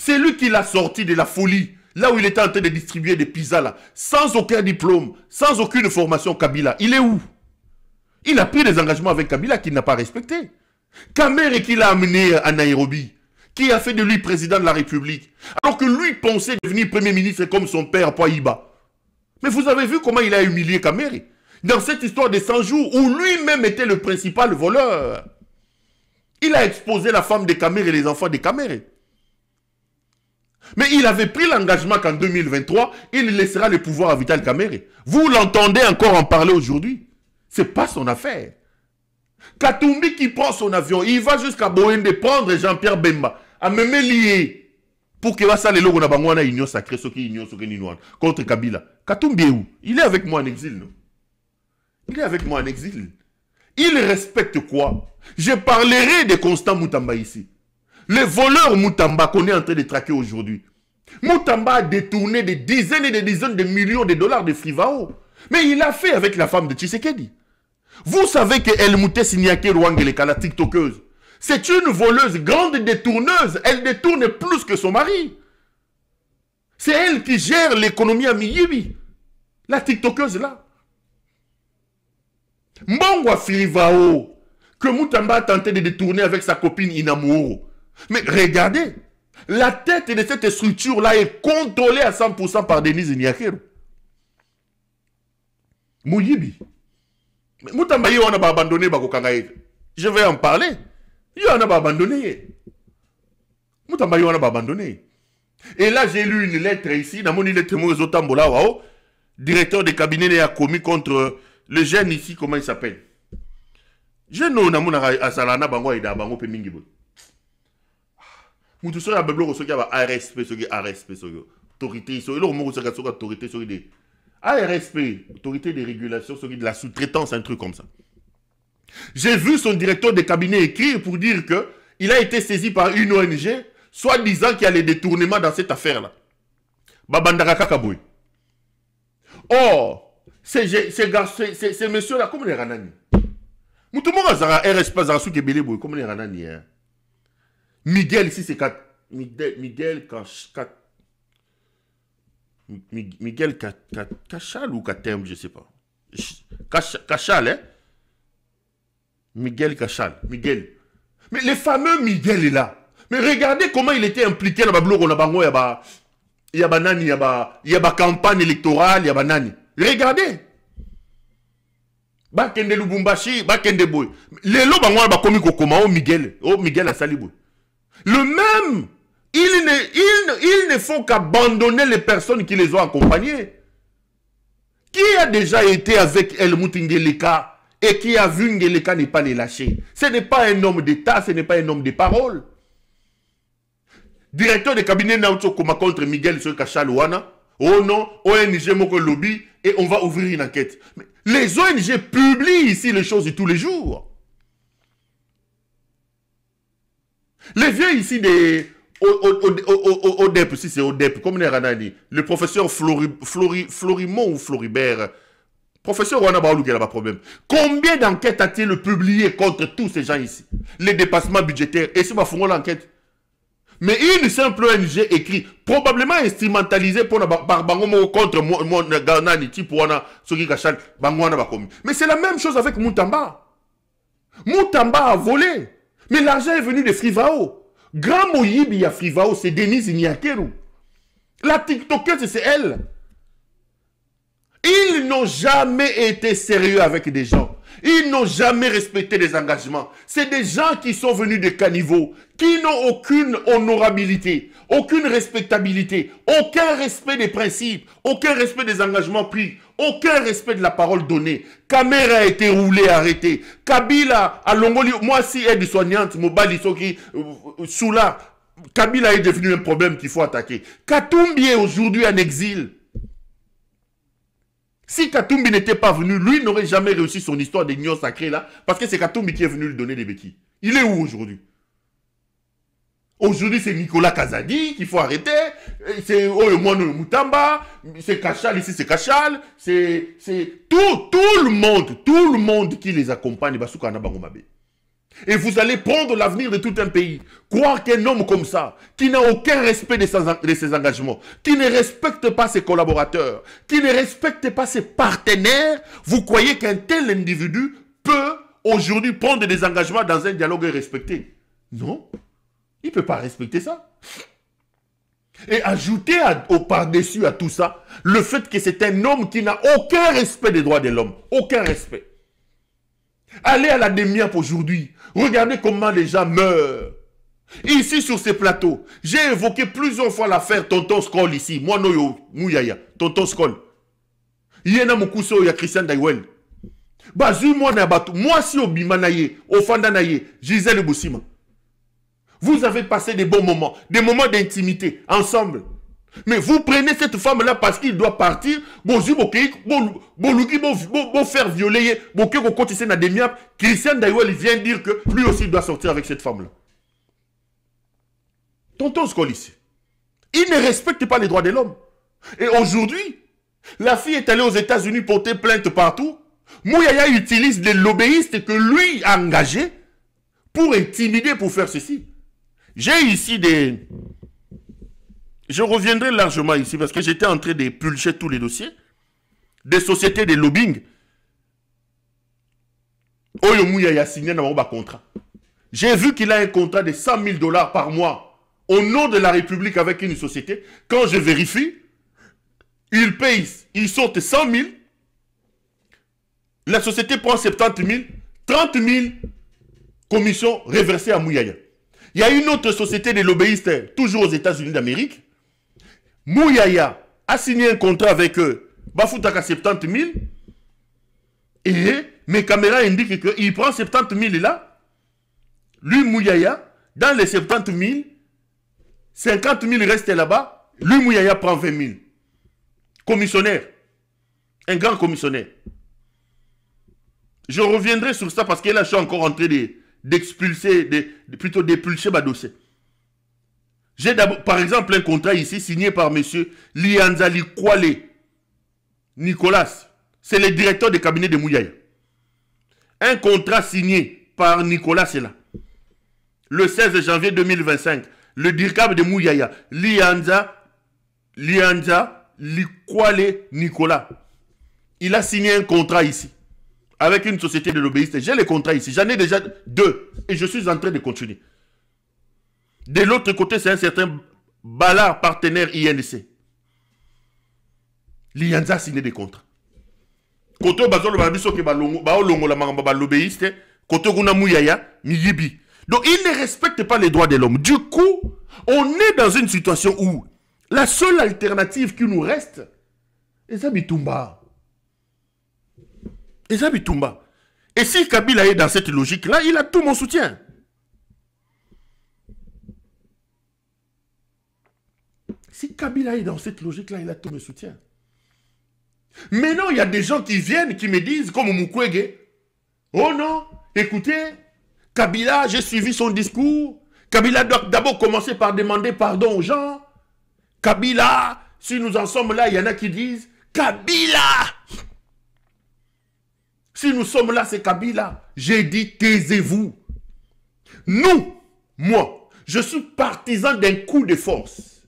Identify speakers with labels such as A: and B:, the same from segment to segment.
A: C'est lui qui l'a sorti de la folie. Là où il était en train de distribuer des pizzas là. Sans aucun diplôme. Sans aucune formation Kabila. Il est où? Il a pris des engagements avec Kabila qu'il n'a pas respecté. Kamere qui l'a amené à Nairobi. Qui a fait de lui président de la République. Alors que lui pensait devenir premier ministre comme son père Poiba. Mais vous avez vu comment il a humilié Kamere dans cette histoire de 100 jours où lui-même était le principal voleur. Il a exposé la femme de Kamere et les enfants de Kamere. Mais il avait pris l'engagement qu'en 2023, il laissera le pouvoir à Vital Kamere. Vous l'entendez encore en parler aujourd'hui. Ce n'est pas son affaire. Katumbi qui prend son avion, il va jusqu'à Boende prendre Jean-Pierre Bemba, à me lier pour que ça les logo na bangwana union sacrée, ce qui union, ce qui union contre Kabila. Katumbi est où? Il est avec moi en exil, non? Il est avec moi en exil. Il respecte quoi? Je parlerai de Constant Moutamba ici. Le voleur Moutamba qu'on est en train de traquer aujourd'hui. Moutamba a détourné des dizaines et des dizaines de millions de dollars de Frivao. Mais il l'a fait avec la femme de Tshisekedi. Vous savez que El Mouté Signake Rwangeleka, la TikTokeuse, c'est une voleuse, grande détourneuse. Elle détourne plus que son mari. C'est elle qui gère l'économie à Miyibi. La TikTokeuse là. Mbongwa Frivao, que Moutamba a tenté de détourner avec sa copine Inamouro. Mais regardez, la tête de cette structure-là est contrôlée à 100% par Denise Nyakero. Mouyibi. Mais Moutamba, on a abandonné Bakokangaï. Je vais en parler. Il en a abandonné. Moutamba, on a abandonné. Et là, j'ai lu une lettre ici, dans mon lettre Mozotambola, directeur de cabinet a commis contre le jeune ici, comment il s'appelle? Je n'ai pas Asalana Bango et Dabango Pemingibo. Moutou soya beblo soki aba ARSP soki ARSP soki autorité soki lo mo soki autorité soki de ARSP autorité de régulation soki de la sous-traitance, un truc comme ça. J'ai vu son directeur de cabinet écrire pour dire que il a été saisi par une ONG soit disant qu'il y a des détournements dans cette affaire là. Babandaka Kakaboy. Or c'est monsieur là comme les ranani. Moutou mo zara RSP zara soki belé boy comme les ranani hein. Miguel, ici c'est Miguel Cachal ou Katem, je ne sais pas. Cachal, hein? Miguel Cachal. Miguel. Mais le fameux Miguel est là. Mais regardez comment il était impliqué dans la bloc. Il y a campagne électorale, il y a nani. Regardez. Bakende Lubumbashi, Bakende Boy. Les lots bango ba komi kokoma o Miguel. Oh Miguel a sali boy. Le même, ils ne font qu'abandonner les personnes qui les ont accompagnés. Qui a déjà été avec Helmut Ngeleka et qui a vu Ngeleka ne pas les lâcher? Ce n'est pas un homme d'État, ce n'est pas un homme de parole. Directeur de cabinet Naoto Koma contre Miguel Sokachalouana. Oh non, ONG Moko Lobby et on va ouvrir une enquête. Mais les ONG publient ici les choses de tous les jours. Les vieux ici des ODEP, si c'est ODEP, comme on a dit, le professeur Florimont ou Floribert, professeur Wana Baoulou qui n'a pas de problème. Combien d'enquêtes a-t-il publié contre tous ces gens ici? Les dépassements budgétaires, et si ma font l'enquête. Mais une simple ONG écrit, probablement instrumentalisée pour Bango contre mon Ganani, type Wana, Soki Kachal, Bangwana Bakomi. Mais c'est la même chose avec Moutamba. Moutamba a volé. Mais l'argent est venu de Frivao. Grand Moyibi à Frivao, c'est Denise Nyakeru. La TikTokeuse, c'est elle. Ils n'ont jamais été sérieux avec des gens. Ils n'ont jamais respecté des engagements. C'est des gens qui sont venus de caniveau, qui n'ont aucune honorabilité, aucune respectabilité, aucun respect des principes, aucun respect des engagements pris, aucun respect de la parole donnée. Kamera a été roulé, arrêté. Kabila a Longoli, moi si aide-soignante, Mobali Soki, Soula, Kabila est devenu un problème qu'il faut attaquer. Katumbi est aujourd'hui en exil. Si Katumbi n'était pas venu, lui n'aurait jamais réussi son histoire d'union sacrée là, parce que c'est Katumbi qui est venu lui donner des béquilles. Il est où aujourd'hui? Aujourd'hui, c'est Nicolas Kazadi qu'il faut arrêter, c'est Oyomono Moutamba, c'est Kachal, ici c'est Kachal, c'est tout le monde qui les accompagne, Basouka Nabangomabe. Et vous allez prendre l'avenir de tout un pays. Croire qu'un homme comme ça, qui n'a aucun respect de ses engagements, qui ne respecte pas ses collaborateurs, qui ne respecte pas ses partenaires, vous croyez qu'un tel individu peut aujourd'hui prendre des engagements dans un dialogue respecté? Non, il ne peut pas respecter ça. Et ajouter par-dessus à tout ça, le fait que c'est un homme qui n'a aucun respect des droits de l'homme. Aucun respect. Allez à la DEMIAP aujourd'hui. Regardez comment les gens meurent. Ici, sur ces plateaux, j'ai évoqué plusieurs fois l'affaire Tonton Skoll ici. Moi, no Mouyaya. Tonton Skoll. Yena Mokuso, ya Christian Daiwel. Bazu, moi, moi, si au Bimanaye, au Fandanaye, Gisèle Boussima. Vous avez passé des bons moments d'intimité, ensemble. Mais vous prenez cette femme-là parce qu'il doit partir, bon faire violer, Christian Daiwel vient dire que lui aussi doit sortir avec cette femme-là. Tonton Skolis, il ne respecte pas les droits de l'homme. Et aujourd'hui, la fille est allée aux États-Unis porter plainte partout. Mouyaya utilise des lobbyistes que lui a engagés pour intimider, pour faire ceci. J'ai ici des... Je reviendrai largement ici parce que j'étais en train de pulcher tous les dossiers des sociétés de lobbying. Oyo Mouyaya a signé un contrat. J'ai vu qu'il a un contrat de 100 000 $ par mois au nom de la République avec une société. Quand je vérifie, il paye, il sortent 100 000. La société prend 70 000, 30 000 commissions reversées à Mouyaya. Il y a une autre société de lobbyistes, toujours aux États-Unis d'Amérique. Mouyaya a signé un contrat avec eux, Bafoutaka 70 000. Et mes caméras indiquent qu'il prend 70 000 là. Lui, Mouyaya, dans les 70 000, 50 000 restent là-bas. Lui, Mouyaya, prend 20 000. Commissionnaire. Un grand commissionnaire. Je reviendrai sur ça parce que là, je suis encore en train d'expulser, plutôt d'épulcher ma dossier. J'ai d'abord, par exemple, un contrat ici signé par M. Lianzali Kwale Nicolas. C'est le directeur de cabinet de Mouyaya. Un contrat signé par Nicolas, c'est là. Le 16 janvier 2025, le DIRCAB de Mouyaya, Lianza Likwale Nicolas. Il a signé un contrat ici avec une société de lobbyistes. J'ai les contrats ici. J'en ai déjà 2 et je suis en train de continuer. De l'autre côté, c'est un certain Ballard partenaire INC. Lianza a signé des contrats. Côté Bazolo Babiso qui balongo la mangamba lobbyiste, côté Guna Mouyaya, Miyibi. Donc il ne respecte pas les droits de l'homme. Du coup, on est dans une situation où la seule alternative qui nous reste est Zabitumba. Et si Kabila est dans cette logique-là, il a tout mon soutien. Si Kabila est dans cette logique-là, il a tout mon soutien. Mais non, il y a des gens qui viennent, qui me disent, comme Mukwege, oh non, écoutez, Kabila, j'ai suivi son discours. Kabila doit d'abord commencer par demander pardon aux gens. Kabila, si nous en sommes là, il y en a qui disent, Kabila! Si nous sommes là, c'est Kabila. J'ai dit, taisez-vous. Nous, moi, je suis partisan d'un coup de force.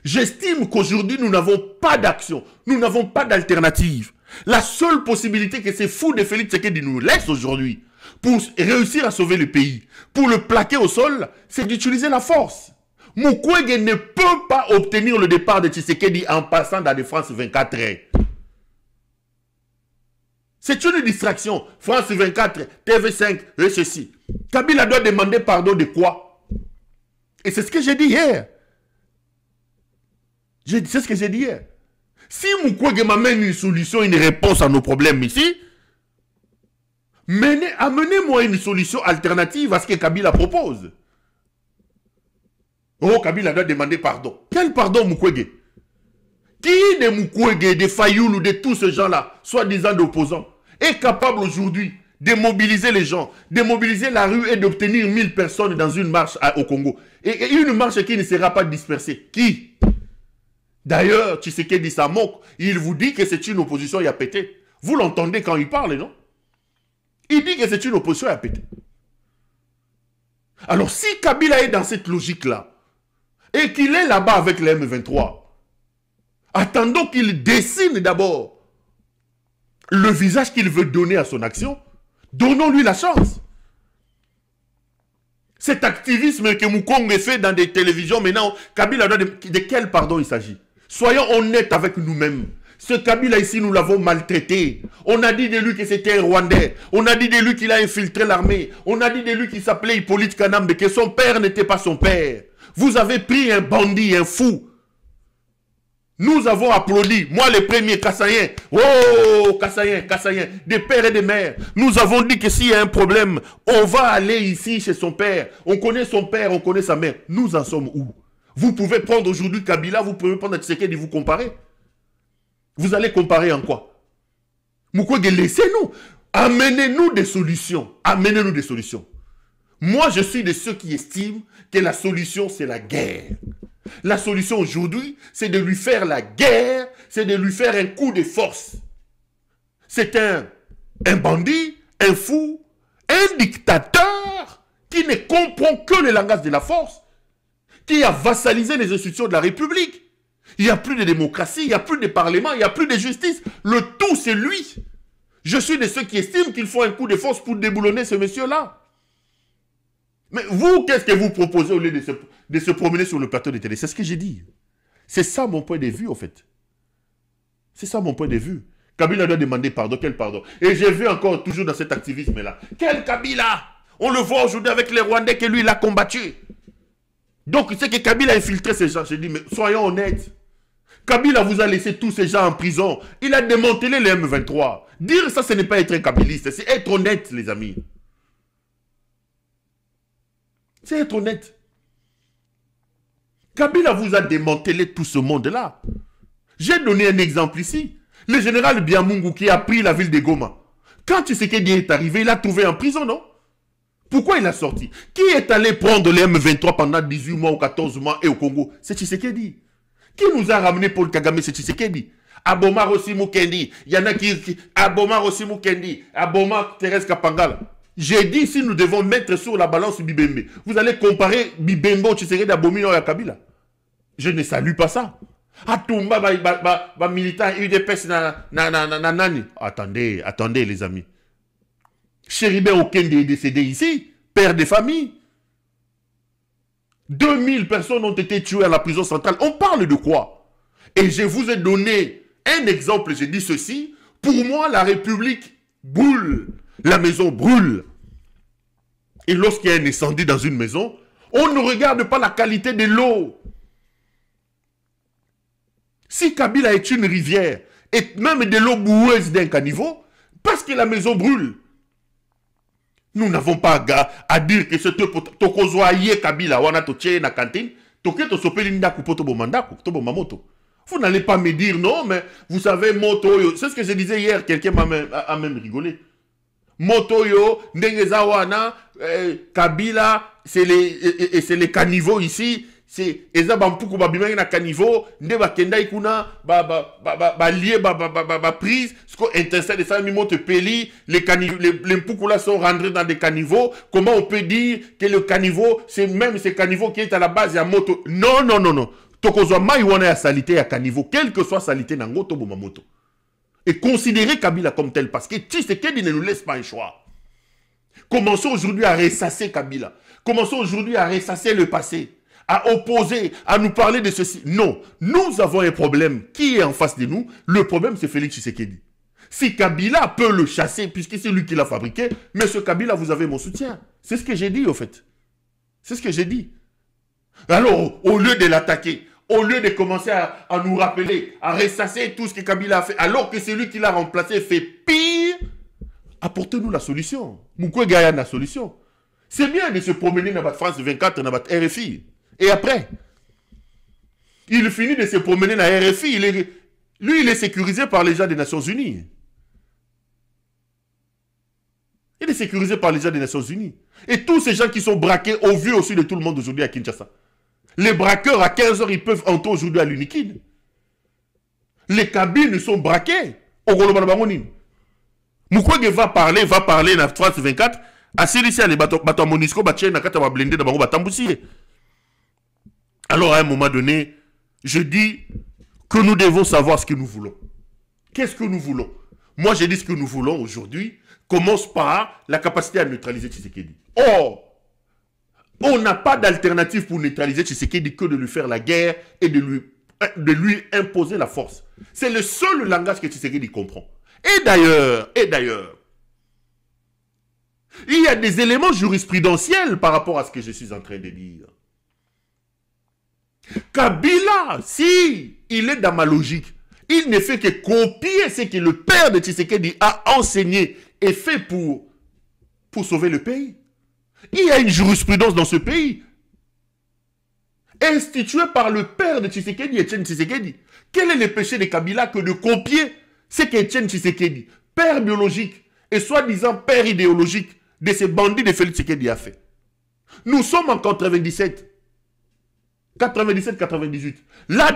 A: J'estime qu'aujourd'hui, nous n'avons pas d'action. Nous n'avons pas d'alternative. La seule possibilité que ces fous de Félix Tshisekedi nous laissent aujourd'hui pour réussir à sauver le pays, pour le plaquer au sol, c'est d'utiliser la force. Mukwege ne peut pas obtenir le départ de Tshisekedi en passant dans les France 24 heures. C'est une distraction. France 24, TV5, et ceci. Kabila doit demander pardon de quoi? Et c'est ce que j'ai dit hier. C'est ce que j'ai dit hier. Si Mukwege m'amène une solution, une réponse à nos problèmes ici, amenez-moi une solution alternative à ce que Kabila propose. Oh, Kabila doit demander pardon. Quel pardon, Mukwege? Qui de Mukwege, de Fayoulou, de tous ces gens-là, soi-disant d'opposants, est capable aujourd'hui de mobiliser les gens, de mobiliser la rue et d'obtenir 1000 personnes dans une marche au Congo? Et une marche qui ne sera pas dispersée. Qui? D'ailleurs, Tshisekedi sa moque, il vous dit que c'est une opposition à péter. Vous l'entendez quand il parle, non? Il dit que c'est une opposition à péter. Alors si Kabila est dans cette logique-là, et qu'il est là-bas avec les M23, attendons qu'il dessine d'abord le visage qu'il veut donner à son action. Donnons-lui la chance. Cet activisme que Moukongue fait dans des télévisions, maintenant, Kabila, de quel pardon il s'agit? Soyons honnêtes avec nous-mêmes. Ce Kabila ici, nous l'avons maltraité. On a dit de lui que c'était un Rwandais. On a dit de lui qu'il a infiltré l'armée. On a dit de lui qu'il s'appelait Hippolyte Kanambe, que son père n'était pas son père. Vous avez pris un bandit, un fou. Nous avons applaudi, moi les premiers Kassaïens, oh Kassaïens, Kassaïens, des pères et des mères. Nous avons dit que s'il y a un problème, on va aller ici chez son père. On connaît son père, on connaît sa mère. Nous en sommes où? Vous pouvez prendre aujourd'hui Kabila, vous pouvez prendre Tshisekedi et vous comparer. Vous allez comparer en quoi? Mukwege, laissez-nous, amenez-nous des solutions, amenez-nous des solutions. Moi je suis de ceux qui estiment que la solution c'est la guerre. La solution aujourd'hui, c'est de lui faire la guerre, c'est de lui faire un coup de force. C'est un bandit, un fou, un dictateur qui ne comprend que le langage de la force, qui a vassalisé les institutions de la République. Il n'y a plus de démocratie, il n'y a plus de parlement, il n'y a plus de justice. Le tout, c'est lui. Je suis de ceux qui estiment qu'il faut un coup de force pour déboulonner ce monsieur-là. Mais vous, qu'est-ce que vous proposez au lieu de se promener sur le plateau de télé? C'est ce que j'ai dit. C'est ça mon point de vue, en fait. C'est ça mon point de vue. Kabila doit demander pardon. Quel pardon? Et j'ai vu encore, toujours dans cet activisme-là, quel Kabila? On le voit aujourd'hui avec les Rwandais que lui, il a combattu. Donc, c'est que Kabila a infiltré ces gens. J'ai dit, mais soyons honnêtes. Kabila vous a laissé tous ces gens en prison. Il a démantelé les M23. Dire ça, ce n'est pas être un kabiliste. C'est être honnête, les amis. C'est être honnête. Kabila vous a démantelé tout ce monde-là. J'ai donné un exemple ici. Le général Biamungu qui a pris la ville de Goma. Quand Tshisekedi est arrivé, il a trouvé en prison, non? Pourquoi il a sorti? Qui est allé prendre les M23 pendant 18 mois ou 14 mois et au Congo? C'est Tshisekedi. Qui nous a ramené Paul Kagame? C'est Tshisekedi. Aboma Rossi Mukendi. Il y en a qui... Aboma Rossi Mukendi. Aboma Thérèse Kapangala. J'ai dit, si nous devons mettre sur la balance Bibembe, vous allez comparer Bibembe Tshisekedi à Bomino et à Kabila. Je ne salue pas ça. Atumba, militant UDPS nani. Attendez les amis. Chéribé Okende est décédé ici, père de famille. 2000 personnes ont été tuées à la prison centrale. On parle de quoi? Et je vous ai donné un exemple, j'ai dit ceci. Pour moi, la République brûle. La maison brûle. Et lorsqu'il y a un incendie dans une maison, on ne regarde pas la qualité de l'eau. Si Kabila est une rivière, et même de l'eau boueuse d'un caniveau, parce que la maison brûle, nous n'avons pas à dire que c'est Tokozoaye Kabila, wana toche na cantine, toke to sopeli ndaku poto bomandako, to bomamoto. Vous n'allez pas me dire non, mais vous savez, moto, c'est ce que je disais hier, quelqu'un a même rigolé. Motoyo, Ndengezawana, Kabila, c'est les caniveaux ici, c'est Ezabampuku babimeng na caniveau, Ndeba Kenda ikuna, lié, prise, ce qu'on intéresse de ça, mimote peli, les Mpuku là sont rentrés dans des caniveaux. Comment on peut dire que le caniveau, c'est même ces caniveaux qui est à la base, il y a moto. Non. Tokozwa maïwana ya salité ya caniveau, quelle que soit salité nango to bomamoto. Et considérer Kabila comme tel, parce que Tshisekedi ne nous laisse pas un choix. Commençons aujourd'hui à ressasser Kabila. Commençons aujourd'hui à ressasser le passé, à opposer, à nous parler de ceci. Non, nous avons un problème qui est en face de nous. Le problème, c'est Félix Tshisekedi. Si Kabila peut le chasser, puisque c'est lui qui l'a fabriqué, monsieur Kabila, vous avez mon soutien. C'est ce que j'ai dit, au fait. C'est ce que j'ai dit. Alors, au lieu de l'attaquer, au lieu de commencer à nous rappeler, à ressasser tout ce que Kabila a fait, alors que c'est lui qui l'a remplacé fait pire, apportez-nous la solution. Mukwege a la solution. C'est bien de se promener dans votre France 24, dans votre RFI. Et après, il finit de se promener dans RFI. Lui, il est sécurisé par les gens des Nations Unies. Il est sécurisé par les gens des Nations Unies. Et tous ces gens qui sont braqués au vu aussi de tout le monde aujourd'hui à Kinshasa. Les braqueurs, à 15 h, ils peuvent entrer aujourd'hui à l'Unikine. Les cabines sont braquées. Mukwege va parler dans France 24 Asilisi les bateaux Monisco, Batien, Nakata va blender d'abord Batamboussier. Alors à un moment donné, je dis que nous devons savoir ce que nous voulons. Qu'est-ce que nous voulons? Moi, j'ai dit ce que nous voulons aujourd'hui commence par la capacité à neutraliser Tshisekedi. Or, on n'a pas d'alternative pour neutraliser Tshisekedi que de lui faire la guerre et de lui imposer la force. C'est le seul langage que Tshisekedi comprend. Et d'ailleurs, il y a des éléments jurisprudentiels par rapport à ce que je suis en train de dire. Kabila, si il est dans ma logique, il ne fait que copier ce que le père de Tshisekedi a enseigné et fait pour sauver le pays. Il y a une jurisprudence dans ce pays, instituée par le père de Tshisekedi, Etienne Tshisekedi. Quel est le péché de Kabila que de copier ce qu'Etienne Tshisekedi, père biologique et soi-disant père idéologique de ces bandits de Félix Tshisekedi a fait? Nous sommes en 97, 97-98. Là,